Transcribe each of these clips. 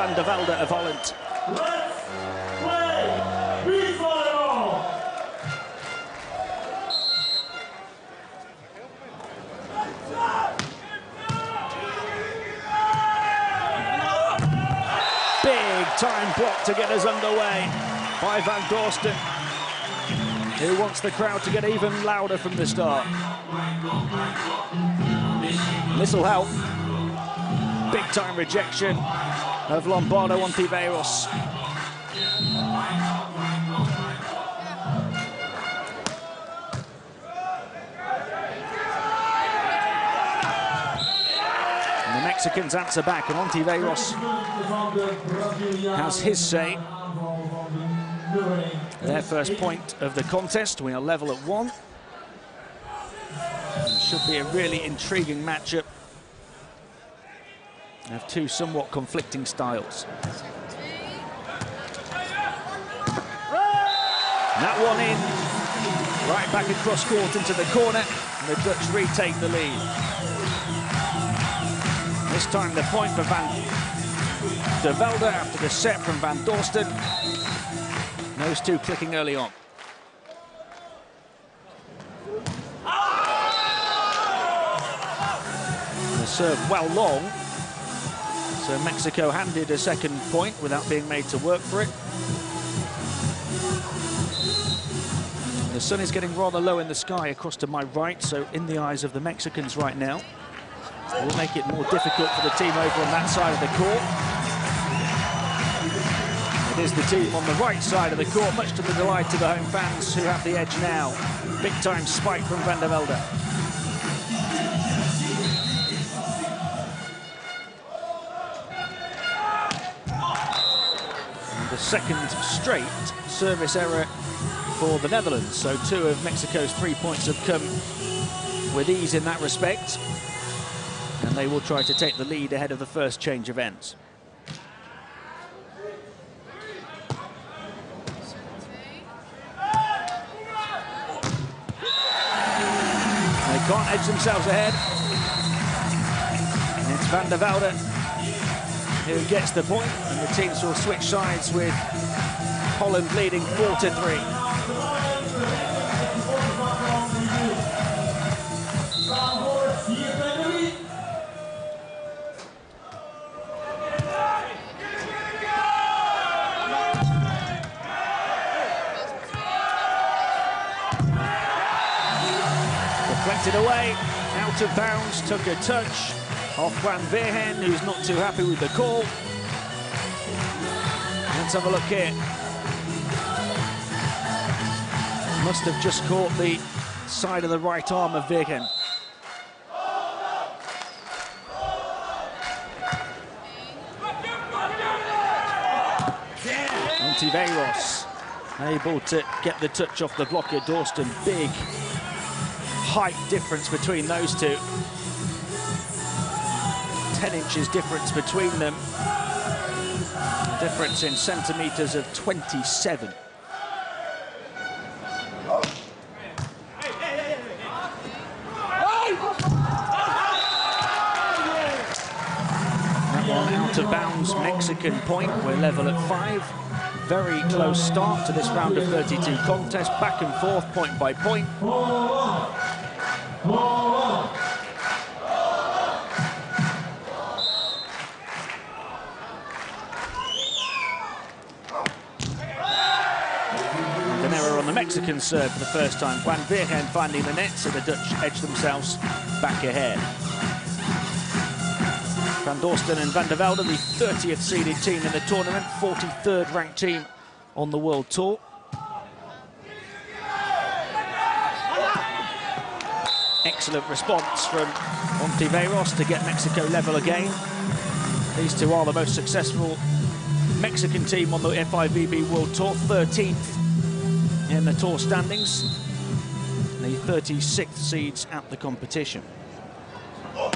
Van der Velde of Holland. Big time block to get us underway by Van Dorsten, who wants the crowd to get even louder from the start. This'll help. Big time rejection of Lombardo Ontiveros. And the Mexicans answer back, and Ontiveros has his say. Their first point of the contest. We are level at 1. It should be a really intriguing matchup of two somewhat conflicting styles. And that one in, right back across court into the corner, and the Dutch retake the lead. This time the point for Van der Velde after the set from Van Dorsten. Those two clicking early on. The serve well long, so Mexico handed a second point without being made to work for it. The sun is getting rather low in the sky across to my right, so in the eyes of the Mexicans right now, it will make it more difficult for the team over on that side of the court. It is the team on the right side of the court, much to the delight of the home fans who have the edge now. Big time spike from Van der Velde. And the second straight service error for the Netherlands. So 2 of Mexico's 3 points have come with ease in that respect. And they will try to take the lead ahead of the first change of ends. They can't edge themselves ahead. And it's Van der Velde who gets the point, and the teams will switch sides with Holland leading 4-3. Deflected away, out of bounds, took a touch off Virgen, who's not too happy with the call. Let's have a look here. Must have just caught the side of the right arm of Virgen. Ontiveros able to get the touch off the blocker. Dorsten, big height difference between those two. 10 inches difference between them. Difference in centimeters of 27. That one out of bounds, Mexican point. We're level at 5. Very close start to this round of 32 contest. Back and forth, point by point. An error on the Mexican serve for the first time. Virgen finding the net, so the Dutch edge themselves back ahead. Van Dorsten and Van der Velde, the 30th seeded team in the tournament, 43rd ranked team on the World Tour. Excellent response from Ontiveros to get Mexico level again. These two are the most successful Mexican team on the FIVB World Tour, 13th in the tour standings, the 36th seeds at the competition. Well,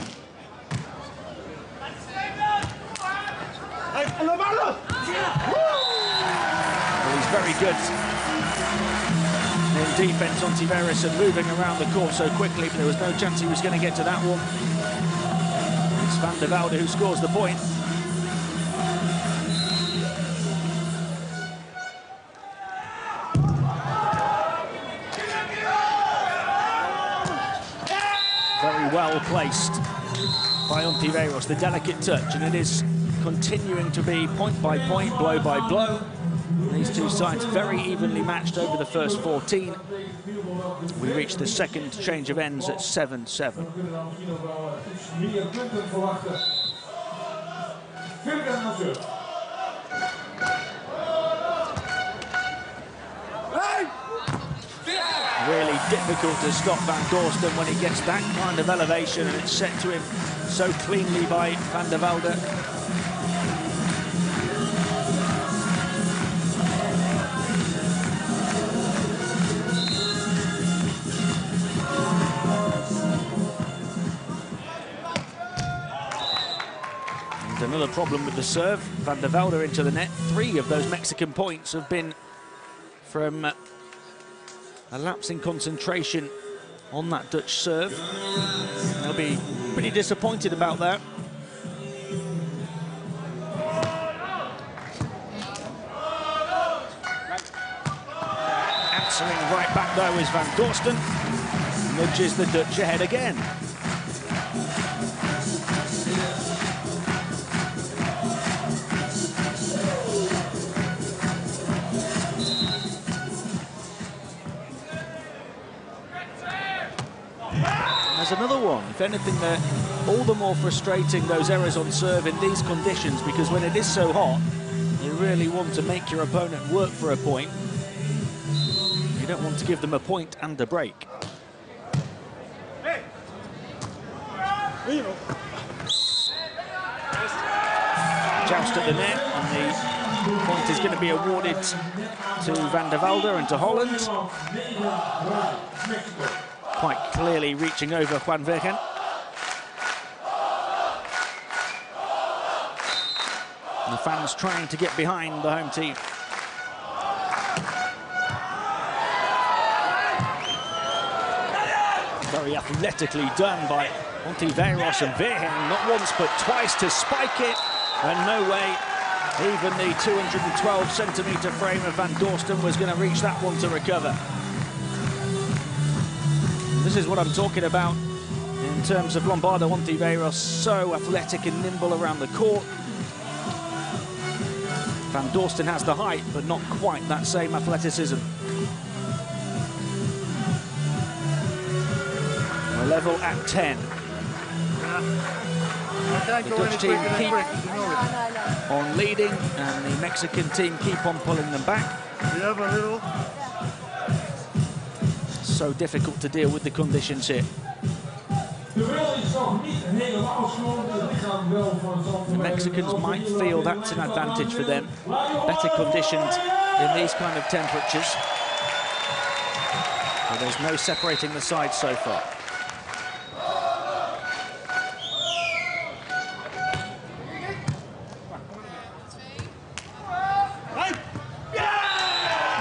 he's very good in defense, Ontiveros, and moving around the court so quickly, but there was no chance he was going to get to that one. It's Van der Velde who scores the point. well placed by Ontiveros, the delicate touch, and it is continuing to be point by point, blow by blow. These two sides very evenly matched over the first 14. We reach the second change of ends at 7-7. Really difficult to stop Van Dorsten when he gets that kind of elevation, and it's set to him so cleanly by Van der Velde. And another problem with the serve, Van der Velde into the net. 3 of those Mexican points have been from a lapse in concentration on that Dutch serve. They'll be pretty disappointed about that. Answering right back though is Van Dorsten. Nudges the Dutch ahead again. There's another one. If anything, they're all the more frustrating, those errors on serve in these conditions, because when it is so hot, you really want to make your opponent work for a point. You don't want to give them a point and a break. Joust at the net, and the point is going to be awarded to Van der Velde and to Holland. Quite clearly reaching over Juan Virgen. And the fans trying to get behind the home team. Very athletically done by Ontiveros, and Virgen not once but twice to spike it, and no way even the 212-centimetre frame of Van Dorsten was going to reach that one to recover. This is what I'm talking about in terms of Lombardo Ontiveros, so athletic and nimble around the court. Van Dorsten has the height, but not quite that same athleticism. We're level at 10. The Dutch team keep on leading, and the Mexican team keep on pulling them back. So difficult to deal with the conditions here. The Mexicans might feel that's an advantage for them. Better conditions in these kind of temperatures. But there's no separating the sides so far.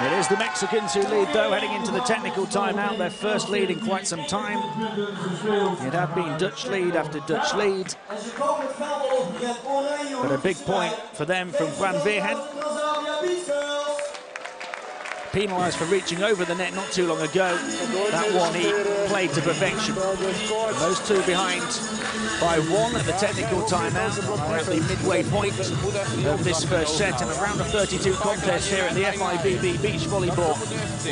It is the Mexicans who lead, though, heading into the technical timeout. Their first lead in quite some time. It had been Dutch lead after Dutch lead. But a big point for them from Juan Virgen. Penalised for reaching over the net not too long ago. That one he played to perfection. And those two behind by 1 at the technical timeout, at the midway point of this first set, and a round of 32 contest here at the FIVB Beach Volleyball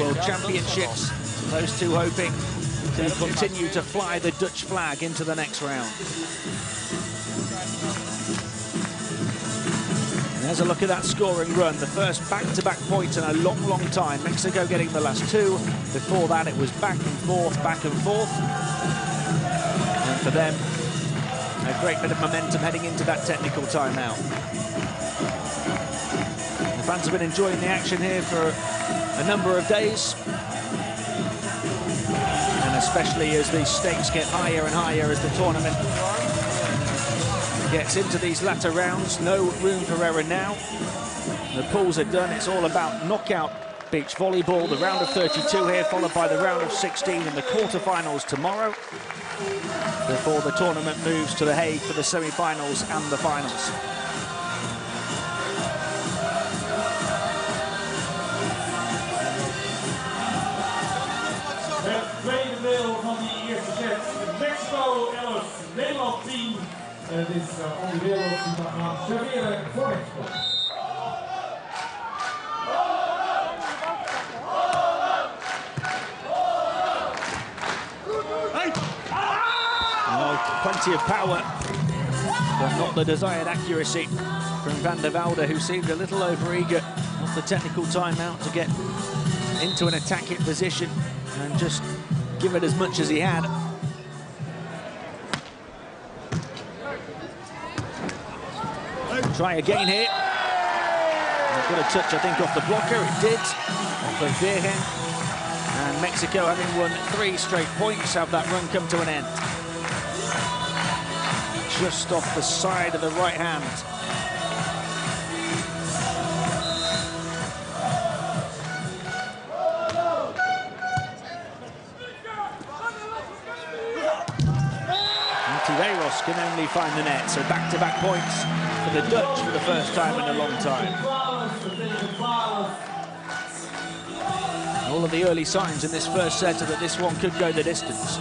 World Championships. Those two hoping to continue to fly the Dutch flag into the next round. There's a look at that scoring run, the first back-to-back points in a long, long time. Mexico getting the last 2. Before that, it was back and forth, back and forth. And for them, a great bit of momentum heading into that technical timeout. The fans have been enjoying the action here for a number of days. And especially as the stakes get higher and higher as the tournament gets into these latter rounds. No room for error now. The pools are done. It's all about knockout beach volleyball. The round of 32 here, followed by the round of 16 in the quarterfinals tomorrow, before the tournament moves to The Hague for the semi-finals and the finals. Het tweede deel van die eerste set. Mexico 11. Het is Ontiveros die mag gaan serveren voor Mexico. Plenty of power, but not the desired accuracy from Velde, who seemed a little overeager off the technical timeout to get into an attacking position and just give it as much as he had. Try again here. Got a touch, I think, off the blocker. It did, off of Virgen. And Mexico, having won 3 straight points, have that run come to an end. Just off the side of the right hand. Ontiveros can only find the net, so back-to-back points for the Dutch for the first time in a long time. All of the early signs in this first set are that this one could go the distance.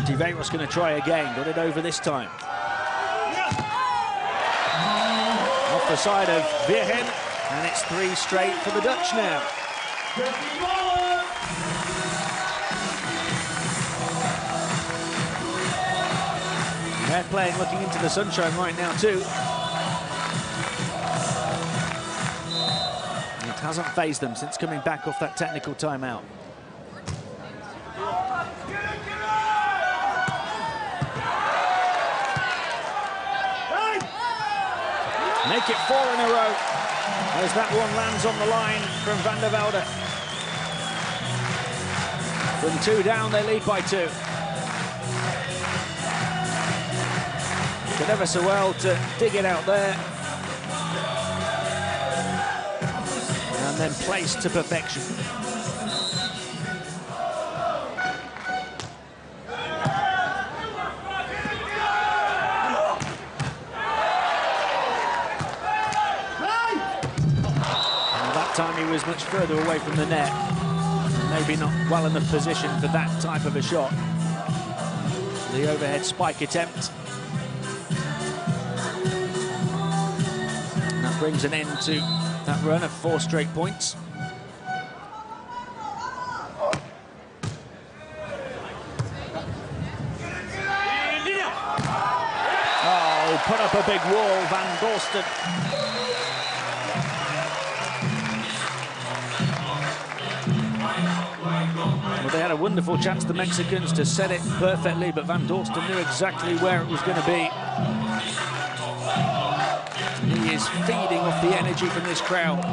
Ontiveros going to try again, got it over this time. Off the side of Virgen, and it's 3 straight for the Dutch now. They're playing looking into the sunshine right now too. It hasn't fazed them since coming back off that technical timeout. Make it 4 in a row, as that one lands on the line from Velde. From 2 down, they lead by 2. Did ever so well to dig it out there. And then placed to perfection. Time he was much further away from the net, maybe not well enough position for that type of a shot. The overhead spike attempt. And that brings an end to that run of 4 straight points. Oh, put up a big wall, Dorsten. Well, they had a wonderful chance, the Mexicans, to set it perfectly, but Dorsten knew exactly where it was going to be. He is feeding off the energy from this crowd.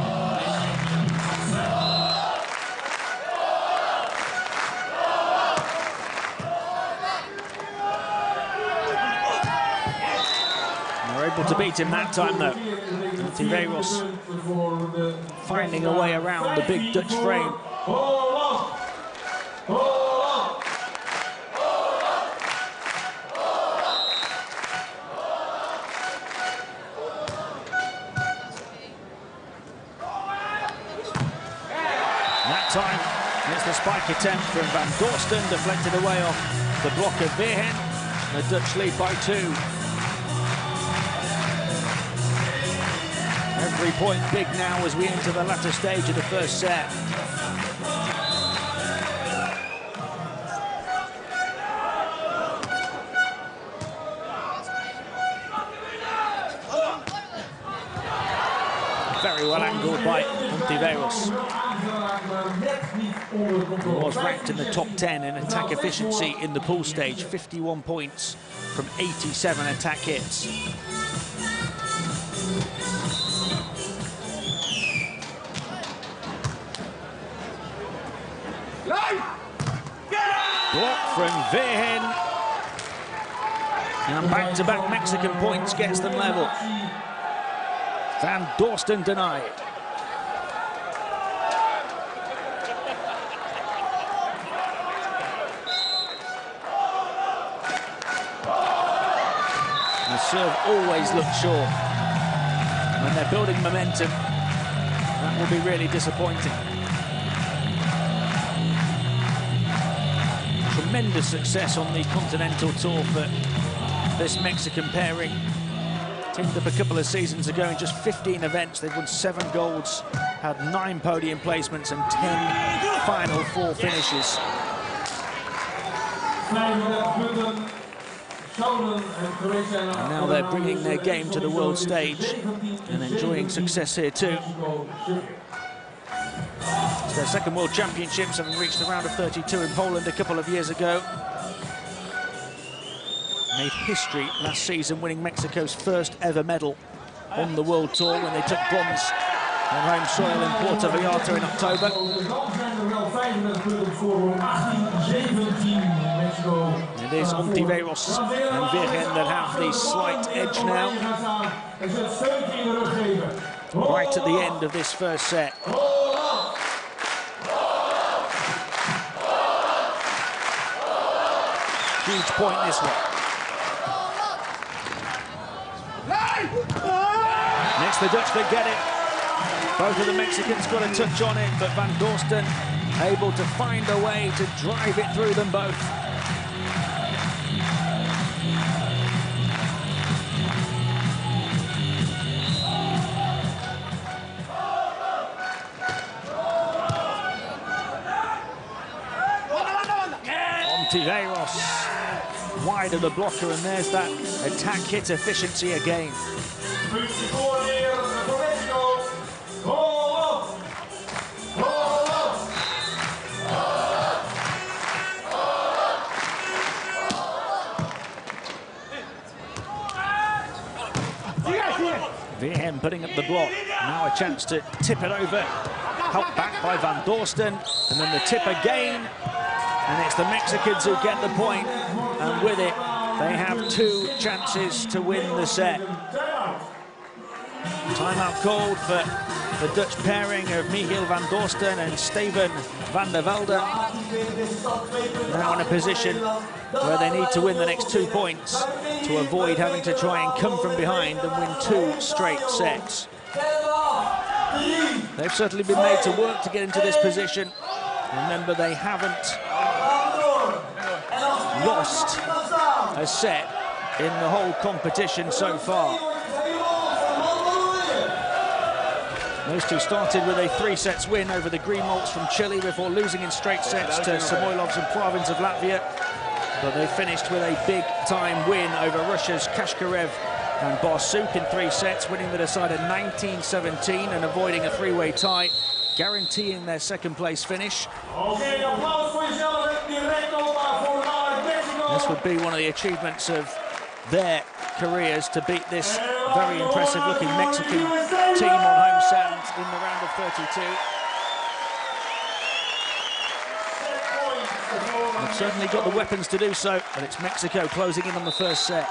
They're able to beat him that time, though. Ontiveros finding a way around the big Dutch frame. That time, it's the spike attempt from Dorsten, deflected away off the block of Virgen. The Dutch lead by 2. Every point big now as we enter the latter stage of the first set. Very well angled by Ontiveros. He was ranked in the top 10 in attack efficiency in the pool stage, 51 points from 87 attack hits. Block from Virgen. And back-to-back Mexican points gets them level. Dorsten denied. The serve always looks short. When they're building momentum, that that will be really disappointing. Tremendous success on the Continental Tour for this Mexican pairing. Teamed up a couple of seasons ago in just 15 events. They've won 7 golds, had 9 podium placements and 10 Final Four finishes. And now they're bringing their game to the world stage and enjoying success here too. It's their second World Championships, having reached the round of 32 in Poland a couple of years ago. Made history last season, winning Mexico's first ever medal on the World Tour when they took bronze on home soil in Puerto Vallarta in October. It is Ontiveros and Virgen that have the slight edge now. Right at the end of this first set. Huge point this one. Next, the Dutch that get it. Both of the Mexicans got a touch on it, but Van Dorsten able to find a way to drive it through them both. Ontiveros wide of the blocker, and there's that attack hit efficiency again. Virgen putting up the block. Now a chance to tip it over. Helped back by Van Dorsten. And then the tip again. And it's the Mexicans who get the point. And with it, they have 2 chances to win the set. Timeout called for the Dutch pairing of Michiel van Dorsten and Steven van der Velde. Now in a position where they need to win the next 2 points to avoid having to try and come from behind and win 2 straight sets. They've certainly been made to work to get into this position. Remember, they haven't lost a set in the whole competition so far. Those two started with a 3-set win over the Green Malts from Chile before losing in straight sets to Samoilovs and Plavins of Latvia. But they finished with a big-time win over Russia's Kashkarev and Barsuk in 3 sets, winning the decider 19-17 and avoiding a 3-way tie, guaranteeing their second-place finish. This would be one of the achievements of their careers, to beat this very impressive-looking Mexican team on home sand in the round of 32. They've certainly got the weapons to do so, but it's Mexico closing in on the first set.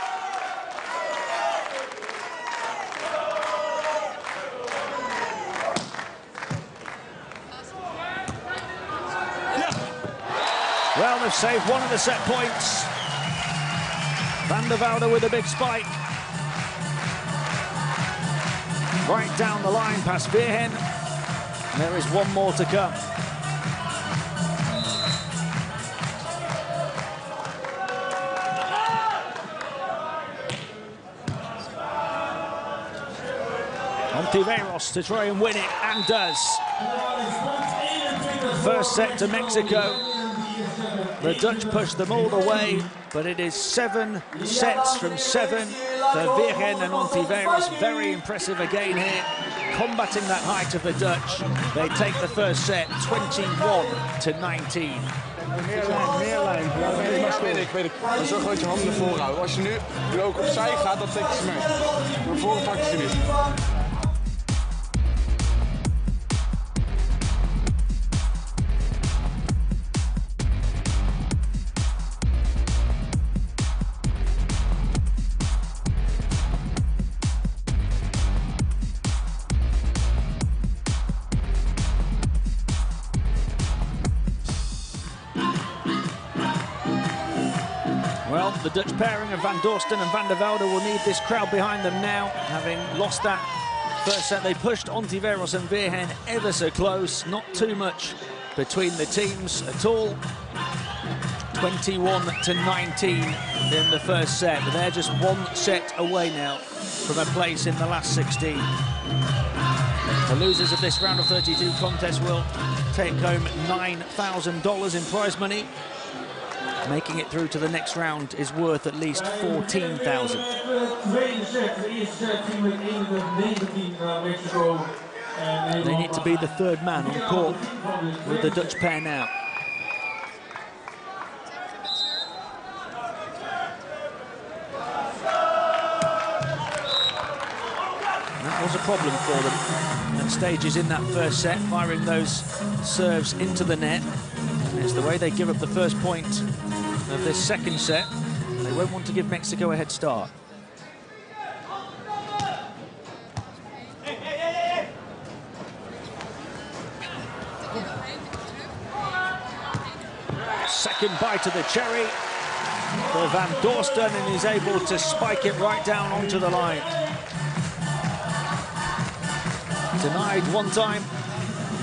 Well, they've saved one of the set points. Van der Velde with a big spike. Right down the line past Virgen. There is one more to come. Ontiveros to try and win it, and does. First set to Mexico. The Dutch push them all the way, but it is 7 sets from 7 for Virgen and Ontiveros. Very impressive again here, combating that height of the Dutch. They take the first set 21-19. Meerlijn, ja, dat is maar stil. Ik weet het. Maar zorg dat je handen ervoor houdt. Als je nu ook opzij gaat, dan trekken ze mee. Maar voor pakken ze niet. Well, the Dutch pairing of Van Dorsten and Van der Velde will need this crowd behind them now, having lost that first set. They pushed Ontiveros and Virgen ever so close. Not too much between the teams at all. 21-19 in the first set, but they're just one set away now from a place in the last 16. The losers of this round of 32 contest will take home $9,000 in prize money. Making it through to the next round is worth at least $14,000. They need to be the third man on court with the Dutch pair now. That was a problem for them at stages in that first set, firing those serves into the net. And it's the way they give up the first point of this second set. They won't want to give Mexico a head start. Second bite of the cherry for Van Dorsten, and he's able to spike it right down onto the line. Denied one time,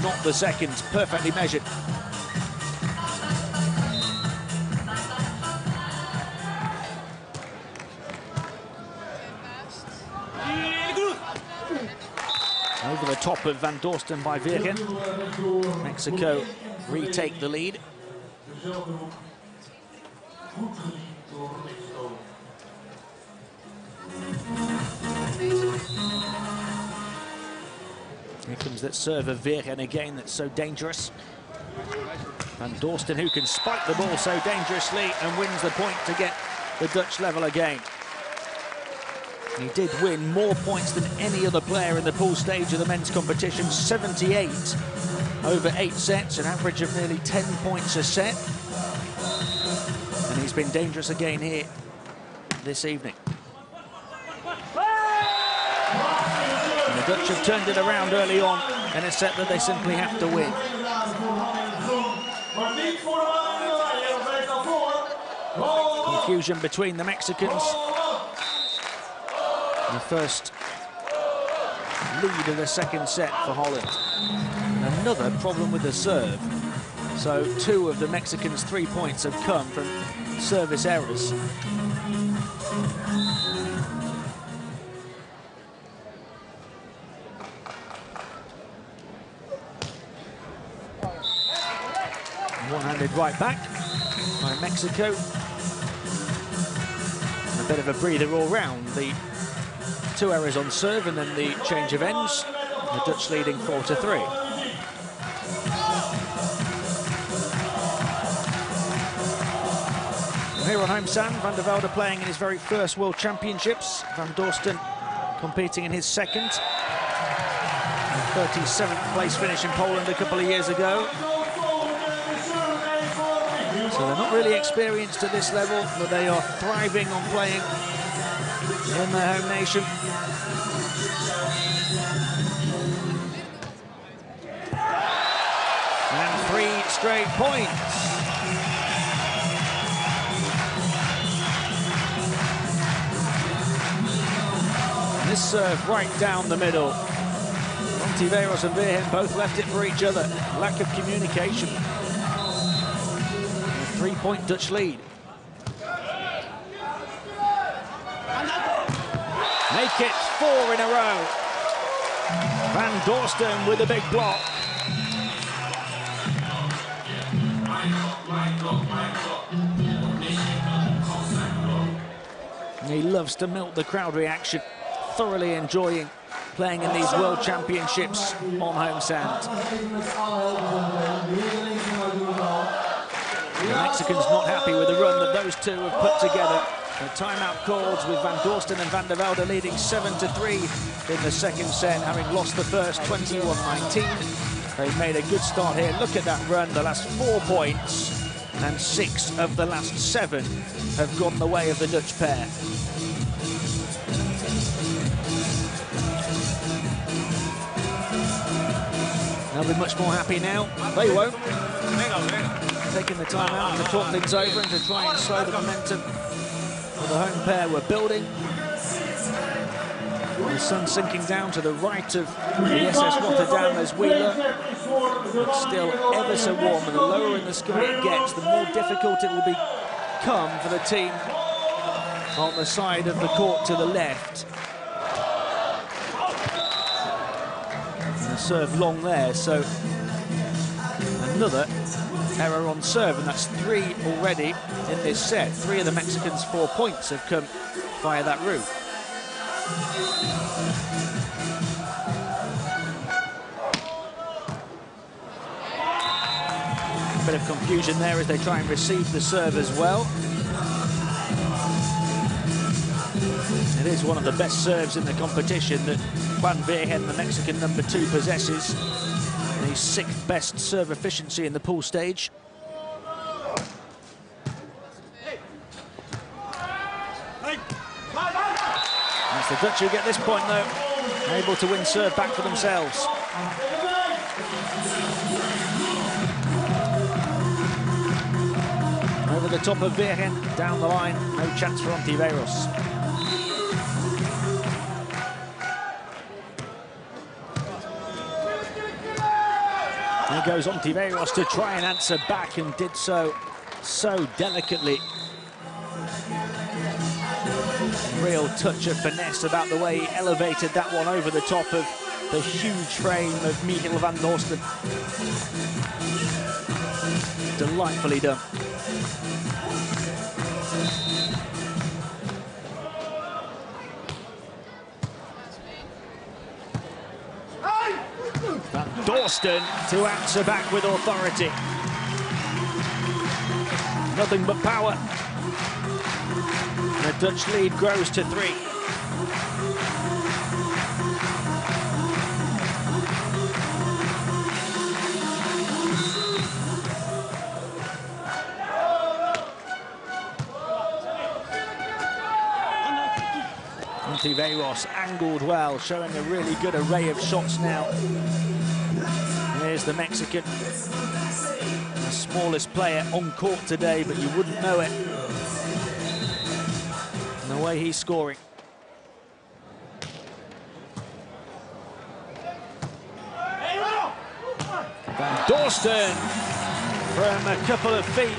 not the second. Perfectly measured. Over the top of Van Dorsten by Virgen. Mexico retake the lead. Here comes that serve of Virgen again, that's so dangerous. Van Dorsten, who can spike the ball so dangerously and wins the point to get the Dutch level again. He did win more points than any other player in the pool stage of the men's competition, 78 over 8 sets, an average of nearly 10 points a set. And he's been dangerous again here this evening. And the Dutch have turned it around early on in a set that they simply have to win. Confusion between the Mexicans. The first lead of the second set for Holland. And another problem with the serve. So 2 of the Mexicans' 3 points have come from service errors. One-handed right back by Mexico. And a bit of a breather all round. The 2 errors on serve and then the change of ends. The Dutch leading 4-3. Here on home sand, Van der Velde playing in his very first World Championships. Van Dorsten competing in his second. 37th place finish in Poland a couple of years ago. So they're not really experienced at this level, but they are thriving on playing in their home nation. And 3 straight points. This serve right down the middle. Ontiveros and Virgen both left it for each other. Lack of communication. A 3-point Dutch lead. Make it 4 in a row. Van Dorsten with a big block. He loves to milk the crowd reaction. Thoroughly enjoying playing in these World Championships on home sand. The Mexicans not happy with the run that those two have put together. The timeout calls with Van Dorsten and Van der Velde leading 7-3 in the second set, having lost the first 21-19. They've made a good start here. Look at that run, the last 4 points, and 6 of the last 7 have gone the way of the Dutch pair. They'll be much more happy now. They won't. Taking the time out to talk things over and to try and slow the momentum that the home pair were building. The sun sinking down to the right of the SS Rotterdam as Wheeler. But still ever so warm, and the lower in the sky it gets, the more difficult it will become for the team on the side of the court to the left. And the serve long there, so another error on serve, and that's 3 already in this set. 3 of the Mexicans' 4 points have come via that route. A bit of confusion there as they try and receive the serve as well. It is one of the best serves in the competition that Juan Virgen, the Mexican #2, possesses. And he's 6th best serve efficiency in the pool stage. It's the Dutch who get this point though, able to win serve back for themselves. Over the top of Virgen, down the line, no chance for Ontiveros. There goes Ontiveros to try and answer back, and did so delicately. Real touch of finesse about the way he elevated that one over the top of the huge frame of Michiel van Dorsten. Delightfully done. Van Dorsten to answer back with authority. Nothing but power. The Dutch lead grows to 3. Ontiveros angled well, showing a really good array of shots now. Here's the Mexican, the smallest player on court today, but you wouldn't know it. And the way he's scoring. Van Dorsten from a couple of feet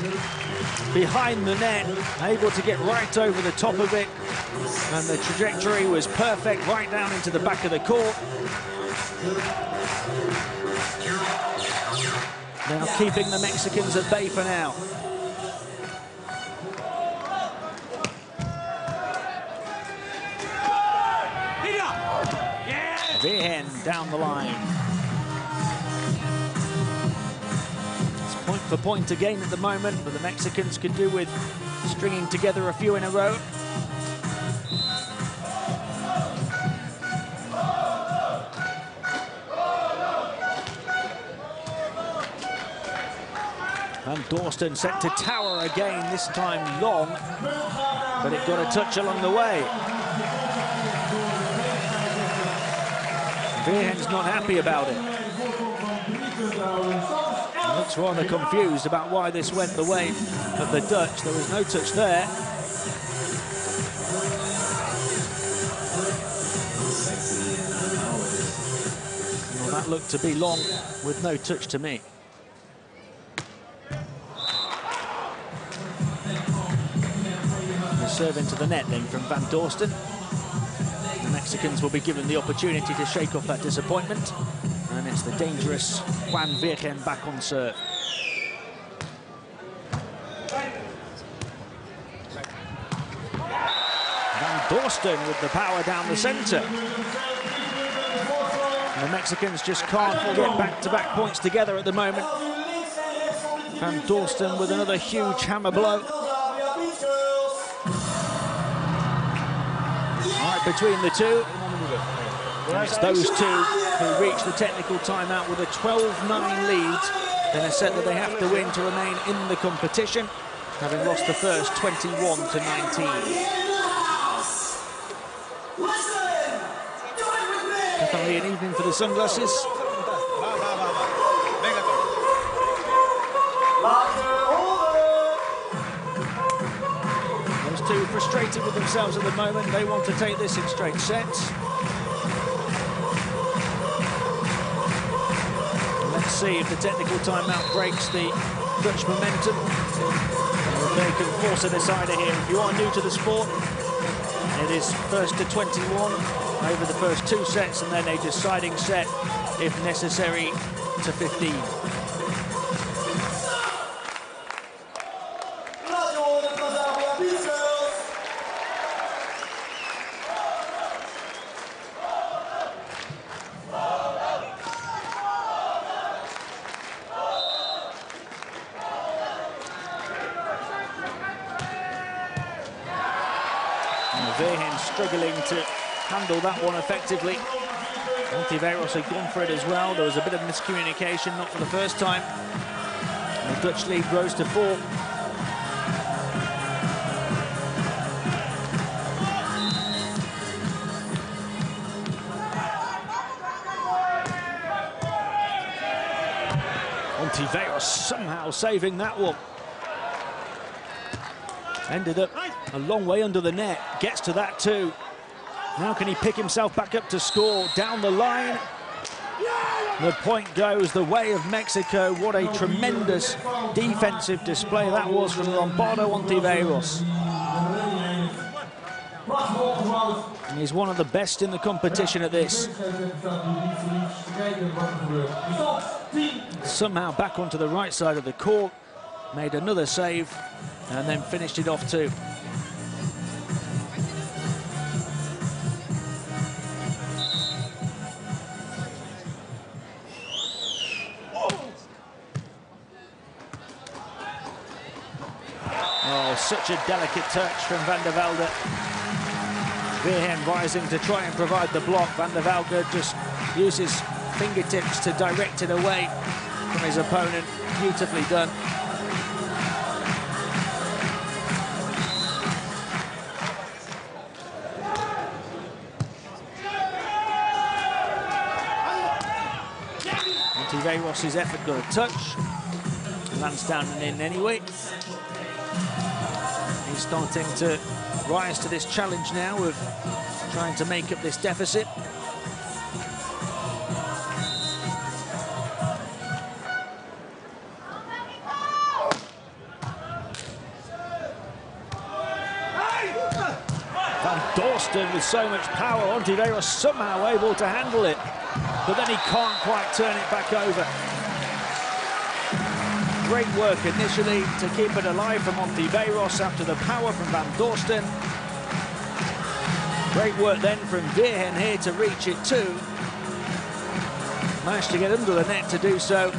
behind the net, able to get right over the top of it, and the trajectory was perfect, right down into the back of the court. Now keeping the Mexicans at bay for now. Virgen down the line. It's point for point again at the moment, but the Mexicans could do with stringing together a few in a row. Van Dorsten set to tower again, this time long, but it got a touch along the way. Virgen's not happy about it. He looks rather confused about why this went the way of the Dutch. There was no touch there. Well, that looked to be long with no touch to me. The serve into the net then from Van Dorsten. The Mexicans will be given the opportunity to shake off that disappointment, and it's the dangerous Juan Virgen back on serve. Van Dorsten with the power down the centre. And the Mexicans just can't get back-to-back points together at the moment. Van Dorsten with another huge hammer blow. Right between the two. And it's those two who reach the technical timeout with a 12-9 lead in a set that they have to win to remain in the competition, having lost the first 21-19. Definitely an evening for the sunglasses. Those two frustrated with themselves at the moment. They want to take this in straight sets. see if the technical timeout breaks the Dutch momentum. They can force a decider here. If you are new to the sport, it is first to 21 over the first 2 sets, and then a deciding set, if necessary, to 15. Virgen struggling to handle that one effectively. Ontiveros had gone for it as well. There was a bit of miscommunication, not for the first time. And the Dutch lead grows to 4. Ontiveros somehow saving that one. Ended up a long way under the net. Gets to that too. Now can he pick himself back up to score? Down the line. The point goes the way of Mexico. What a tremendous defensive display that was from Lombardo Ontiveros. And he's one of the best in the competition at this. Somehow back onto the right side of the court. Made another save and then finished it off too. Oh, such a delicate touch from Van der Velde. Virgen rising to try and provide the block. Van der Velde just uses fingertips to direct it away from his opponent. Beautifully done. Ontiveros' effort got a touch. Lands down and in anyway. He's starting to rise to this challenge now of trying to make up this deficit. Van Dorsten with so much power. Ontiveros somehow able to handle it, but then he can't quite turn it back over. Great work initially to keep it alive from Ontiveros after the power from Van Dorsten. Great work then from Virgen here to reach it too. Managed to get under the net to do so.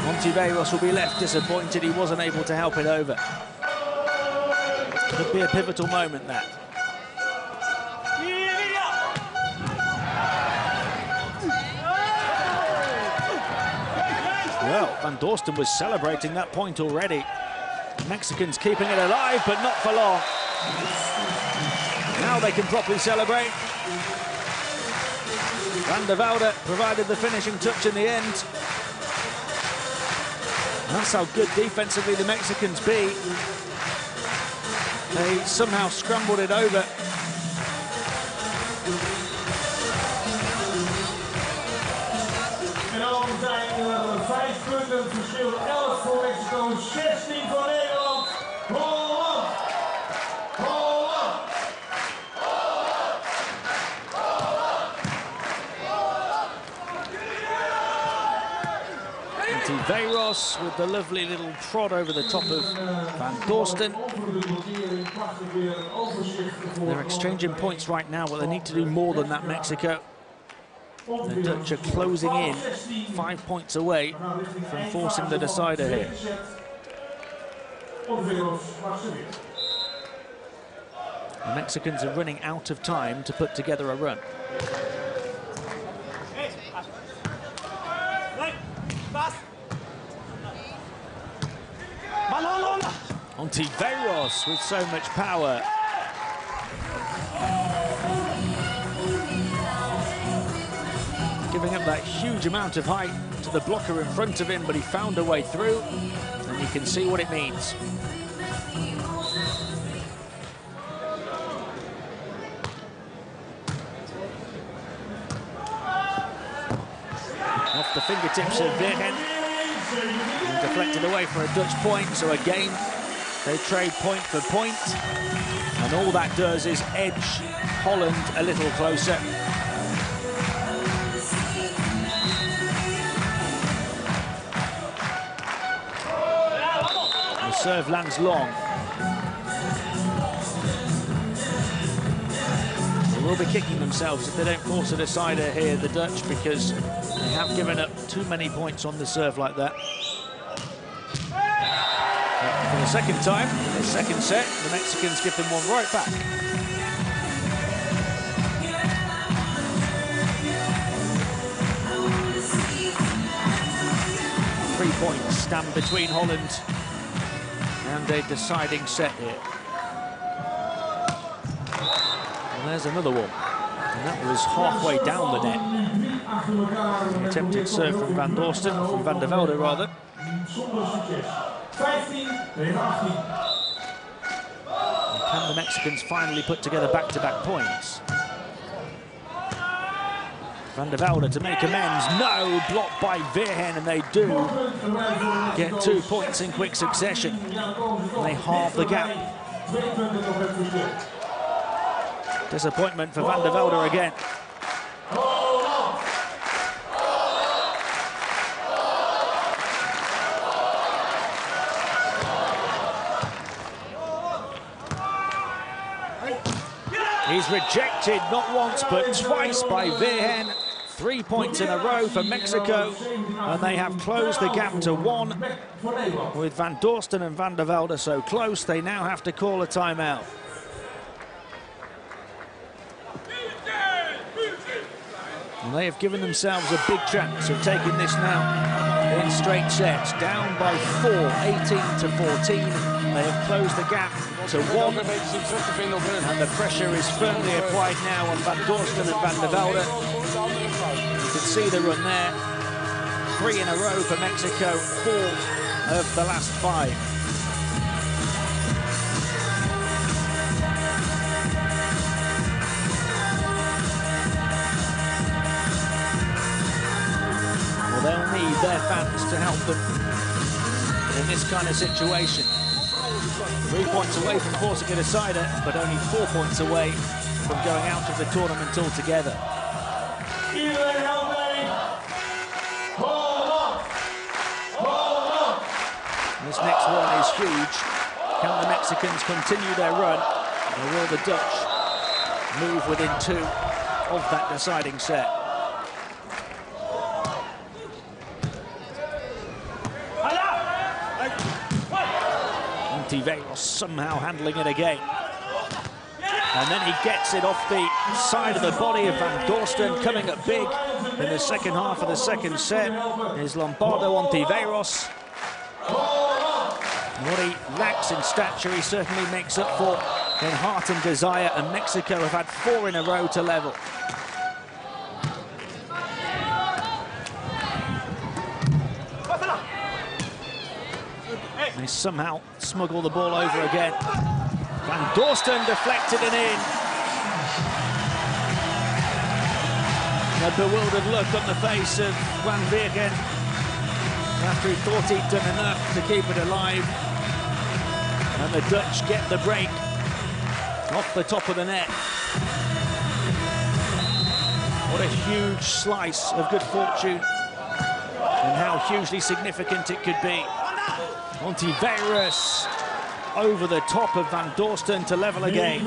Ontiveros will be left disappointed he wasn't able to help it over. Could be a pivotal moment, that. Well, Van Dorsten was celebrating that point already. Mexicans keeping it alive, but not for long. Now they can properly celebrate. Van der Velde provided the finishing touch in the end. That's how good defensively the Mexicans be. They somehow scrambled it over. En dan zijn er 5 punten verschil. 11 voor Mexico, 16 voor Nederland. Holland! Holland! Ontiveros with the lovely little prod over the top of Van Dorsten. They're exchanging points right now, but they need to do more than that, Mexico. The Dutch are closing in 5 points away from forcing the decider here. The Mexicans are running out of time to put together a run. Ontiveros with so much power. Giving up that huge amount of height to the blocker in front of him, but he found a way through, and you can see what it means. off the fingertips of Virgen and deflected away for a Dutch point. So again, they trade point for point, and all that does is edge Holland a little closer. The serve lands long. They will be kicking themselves if they don't force a decider here, the Dutch, because they have given up too many points on the serve like that. But for the second time, in the second set, the Mexicans give them one right back. Three points stand between Holland and a deciding set here. And there's another one. And that was halfway down the net. An attempted serve from Van Dorsten, from Van der Velde rather. And can the Mexicans finally put together back-to-back points? Van der Velde to make amends. No, blocked by Virgen, and they do get 2 points in quick succession. And they halve the gap. Disappointment for Van der Velde again. He's rejected not once but twice by Virgen. 3 points in a row for Mexico, and they have closed the gap to 1 with Van Dorsten and Van der Velde so close they now have to call a timeout. And they have given themselves a big chance of taking this now in straight sets. Down by 4, 18-14. They have closed the gap to 1. And the pressure is firmly applied now on Van Dorsten and Van der Velde. You can see the run there. 3 in a row for Mexico, 4 of the last 5. They'll need their fans to help them in this kind of situation. 3 points away from forcing a decider, but only 4 points away from going out of the tournament altogether. This next one is huge. Can the Mexicans continue their run, or will the Dutch move within 2 of that deciding set? Ontiveros somehow handling it again. And then he gets it off the side of the body of Van Dorsten, coming up big in the second half of the second set is Lombardo Ontiveros. What he lacks in stature, he certainly makes up for in heart and desire, and Mexico have had 4 in a row to level. They somehow smuggle the ball over again. Van Dorsten deflected and in. A bewildered look on the face of Van Virgen after he thought he'd done enough to keep it alive. And the Dutch get the break off the top of the net. What a huge slice of good fortune, and how hugely significant it could be. Ontiveros over the top of Van Dorsten to level again.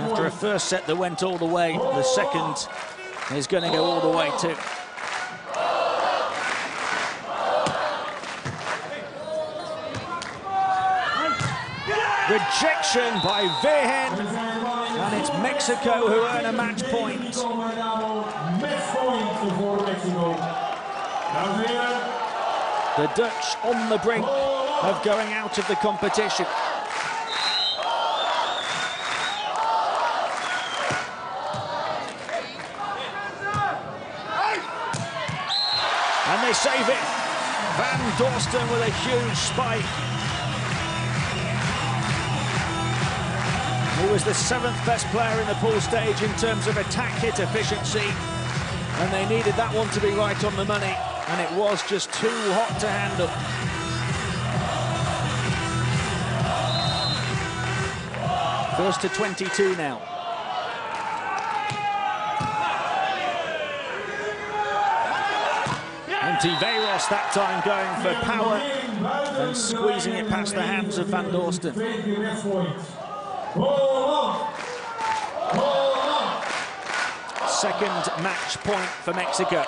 After a first set that went all the way, the second is going to go all the way too. Rejection by Virgen, and it's Mexico who earn a match point. The Dutch on the brink of going out of the competition. And they save it. Van Dorsten with a huge spike. He was the 7th best player in the pool stage in terms of attack hit efficiency, and they needed that one to be right on the money, and it was just too hot to handle. First to 22 now. Ontiveros that time going for power and squeezing it past the hands of Van Dorsten. Second match point for Mexico.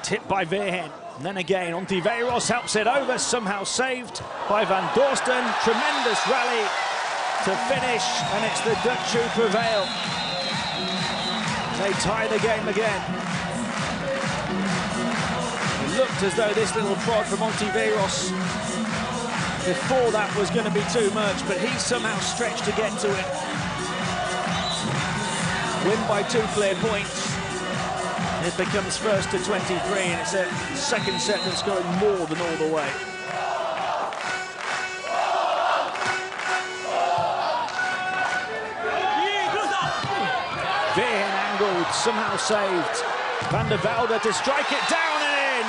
Tipped by Virgen. And then again, Ontiveros helps it over, somehow saved by Van Dorsten. Tremendous rally to finish, and it's the Dutch who prevail. They tie the game again. It looked as though this little prod from Ontiveros before that was going to be too much, but he somehow stretched to get to it. Win by 2 clear points. It becomes first to 23, and it's a second set that's going more than all the way. Virgen angled, somehow saved. Van der Velde to strike it down and in.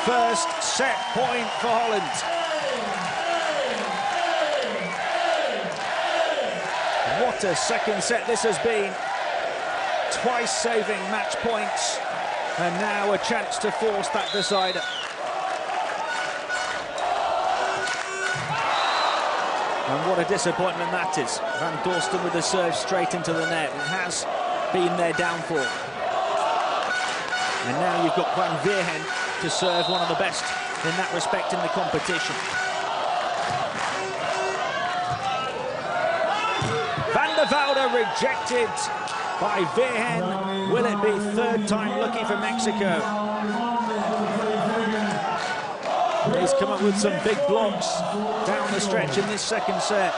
First set point for Holland. What a second set this has been. Twice saving match points, and now a chance to force that decider. And what a disappointment that is. Van Dorsten with the serve straight into the net. It has been their downfall. And now you've got Van Virgen to serve, one of the best in that respect in the competition. Van der Velde rejected by Virgen. Will it be third time lucky for Mexico? He's come up with some big blocks down the stretch in this second set.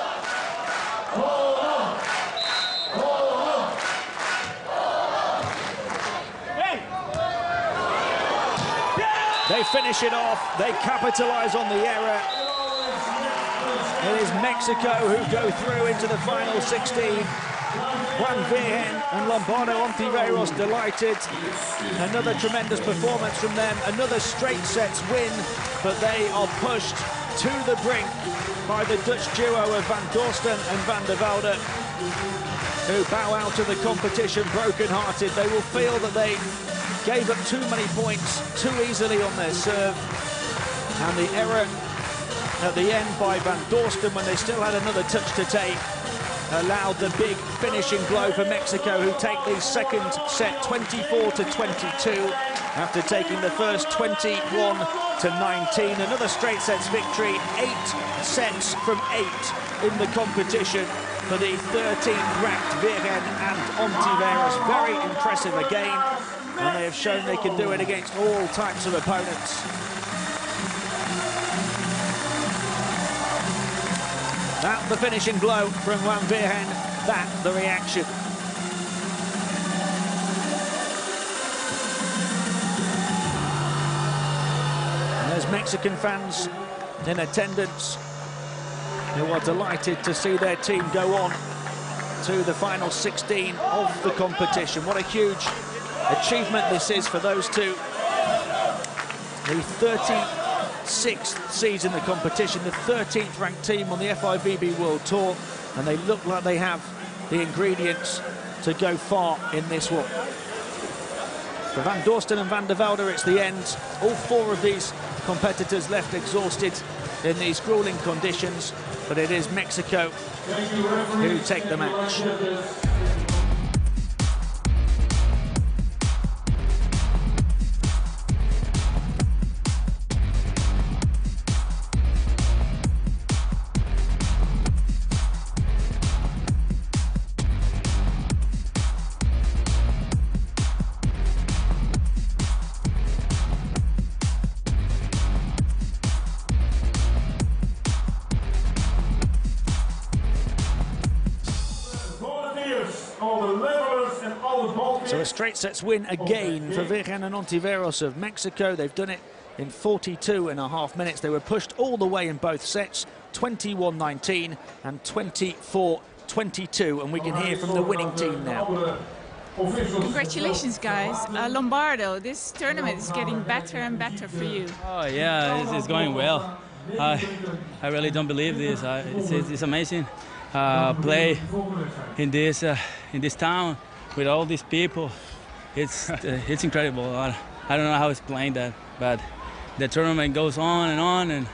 They finish it off. They capitalise on the error. It is Mexico who go through into the final 16. Van Virgen and Lombardo Ontiveros delighted. Another tremendous performance from them. Another straight sets win, but they are pushed to the brink by the Dutch duo of Van Dorsten and Van der Velde, who bow out of the competition broken-hearted. They will feel that they gave up too many points too easily on their serve, and the error at the end by Van Dorsten, when they still had another touch to take, allowed the big finishing blow for Mexico, who take the second set 24-22 after taking the first 21-19. Another straight sets victory, 8 sets from 8 in the competition for the 13th ranked Virgen and Ontiveros. Very impressive again, and they have shown they can do it against all types of opponents. That the finishing blow from Van Virgen, that the reaction. And there's Mexican fans in attendance who are delighted to see their team go on to the final 16 of the competition. What a huge achievement this is for those two. The 36th seeds in the competition, the 13th ranked team on the FIVB World Tour, and they look like they have the ingredients to go far in this one. For Van Dorsten and Van der Velde, it's the end. All 4 of these competitors left exhausted in these grueling conditions, but it is Mexico who take the match. So a straight sets win again for Virgen and Ontiveros of Mexico. They've done it in 42.5 minutes. They were pushed all the way in both sets, 21-19 and 24-22, and we can hear from the winning team now. Congratulations, guys. Lombardo, this tournament is getting better and better for you. Oh yeah, it's going well. I really don't believe this. It's amazing. Play in this town with all these people. It's incredible. I don't know how to explain that, but the tournament goes on, and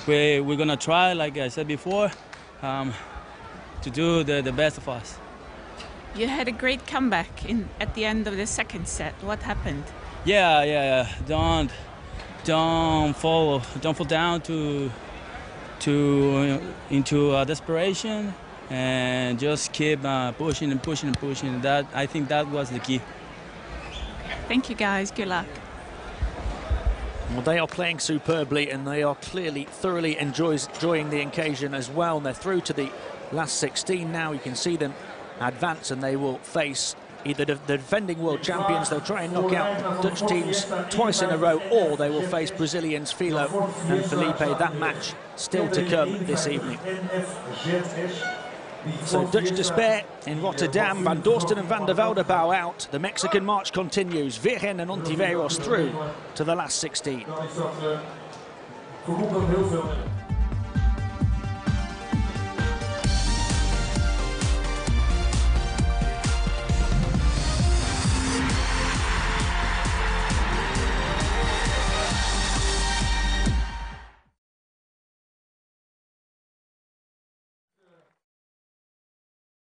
we're gonna try, like I said before, to do the best of us. You had a great comeback at the end of the second set. What happened? Yeah. Don't fall down into desperation, and just keep pushing and pushing and pushing. I think that was the key. Thank you, guys. Good luck. Well, they are playing superbly, and they are clearly thoroughly enjoying the occasion as well. And they're through to the last 16 now. You can see them advance, and they will face either the defending world champions. They'll try and knock out Dutch teams twice in a row, or they will face Brazilians Philo and Felipe. That match still to come this evening. So Dutch despair in Rotterdam. Van Dorsten and Van der Velde bow out. The Mexican march continues. Virgen and Ontiveros through to the last 16.